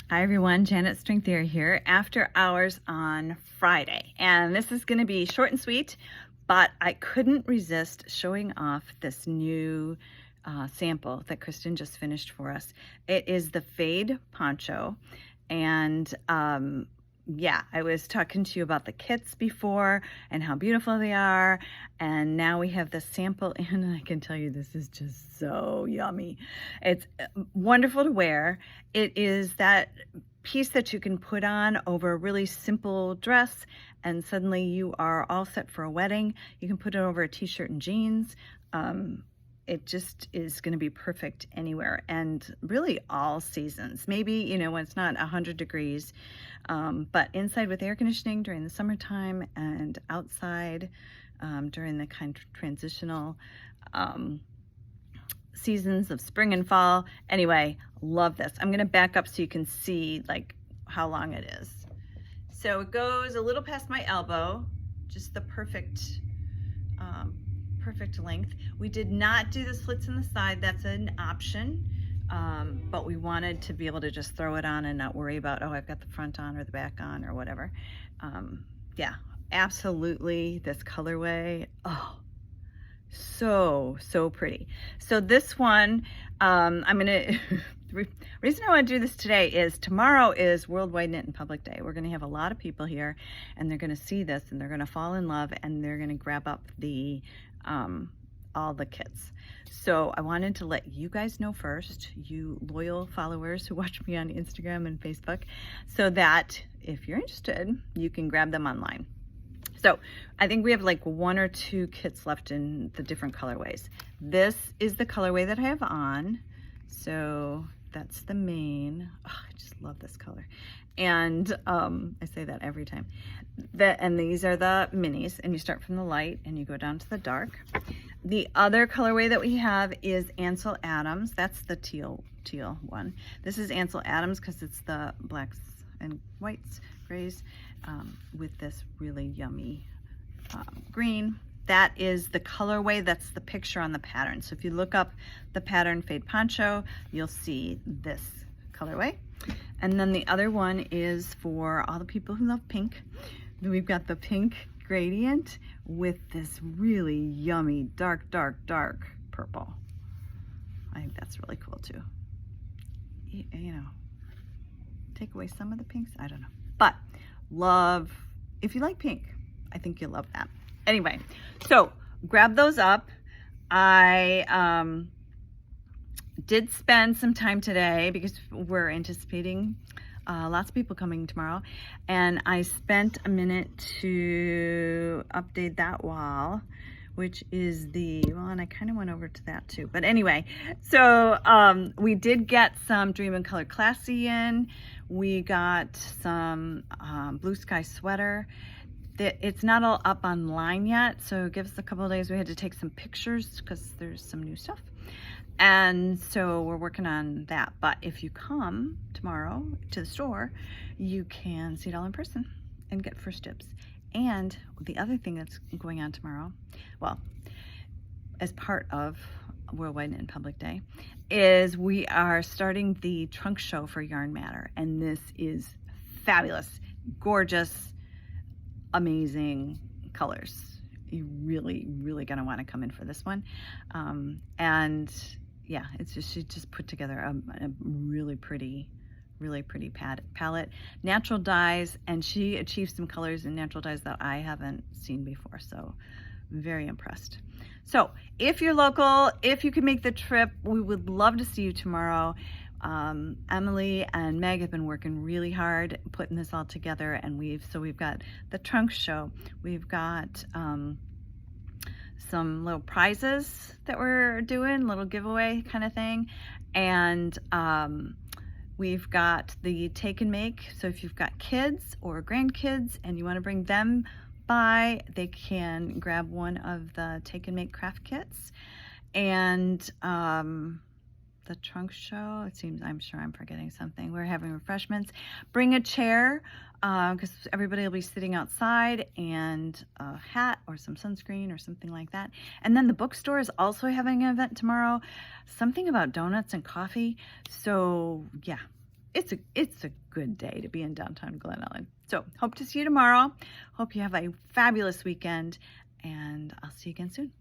Hi everyone, Janet Stringthier here, after hours on Friday. And this is going to be short and sweet, but I couldn't resist showing off this new sample that Kristen just finished for us. It is the Fade Poncho. And yeah, I was talking to you about the kits before and how beautiful they are. And now we have the sample in, and I can tell you this is just so yummy. It's wonderful to wear. It is that piece that you can put on over a really simple dress and suddenly you are all set for a wedding. You can put it over a t-shirt and jeans. It just is going to be perfect anywhere and really all seasons. Maybe, you know, when it's not 100 degrees, but inside with air conditioning during the summertime and outside during the kind of transitional seasons of spring and fall. Anyway, love this. I'm going to back up so you can see like how long it is. So it goes a little past my elbow, just the perfect perfect length. We did not do the slits in the side. That's an option, but we wanted to be able to just throw it on and not worry about, oh, I've got the front on or the back on or whatever. Yeah, absolutely. This colorway, oh, so pretty. So this one, I'm gonna the reason I want to do this today is tomorrow is Worldwide Knit and Public Day. We're going to have a lot of people here and they're going to see this and they're going to fall in love and they're going to grab up the all the kits. So I wanted to let you guys know first, you loyal followers who watch me on Instagram and Facebook, so that if you're interested, you can grab them online. So I think we have like 1 or 2 kits left in the different colorways. This is the colorway that I have on. So that's the main. Oh, I just love this color. And I say that every time. And these are the minis, and you start from the light and you go down to the dark. The other colorway that we have is Ansel Adams. That's the teal one. This is Ansel Adams because it's the blacks and whites, grays, with this really yummy green. That is the colorway, that's the picture on the pattern. So if you look up the pattern Fade Poncho, you'll see this colorway. And then the other one is for all the people who love pink. We've got the pink gradient with this really yummy dark purple. I think that's really cool too. You know, take away some of the pinks, I don't know. But love, if you like pink, I think you'll love that. Anyway, so grab those up. I did spend some time today because we're anticipating lots of people coming tomorrow, and I spent a minute to update that wall, which is well, and I kind of went over to that too. But anyway, so we did get some Dream and Color Classy in. We got some Blue Sky Sweater. It's not all up online yet, so give us a couple of days. We had to take some pictures because there's some new stuff. And so we're working on that. But if you come tomorrow to the store, you can see it all in person and get first dibs. And the other thing that's going on tomorrow, well, as part of Worldwide Knit and Public Day, is we are starting the trunk show for Yarn Matter. And this is fabulous, gorgeous, amazing colors. You really gonna want to come in for this one. And yeah, it's just, she just put together a really pretty palette, natural dyes, and she achieved some colors in natural dyes that I haven't seen before, so very impressed. So if you're local, if you can make the trip, we would love to see you tomorrow. Emily and Meg have been working really hard putting this all together, and we've got the trunk show, we've got some little prizes that we're doing, little giveaway kind of thing, and we've got the take and make. So if you've got kids or grandkids and you want to bring them by, they can grab one of the take and make craft kits. And the trunk show, it seems, I'm sure I'm forgetting something. We're having refreshments. Bring a chair because everybody will be sitting outside, and a hat or some sunscreen or something like that. And then the bookstore is also having an event tomorrow, something about donuts and coffee. So yeah, it's a good day to be in downtown Glen Ellen. So hope to see you tomorrow. Hope you have a fabulous weekend, and I'll see you again soon.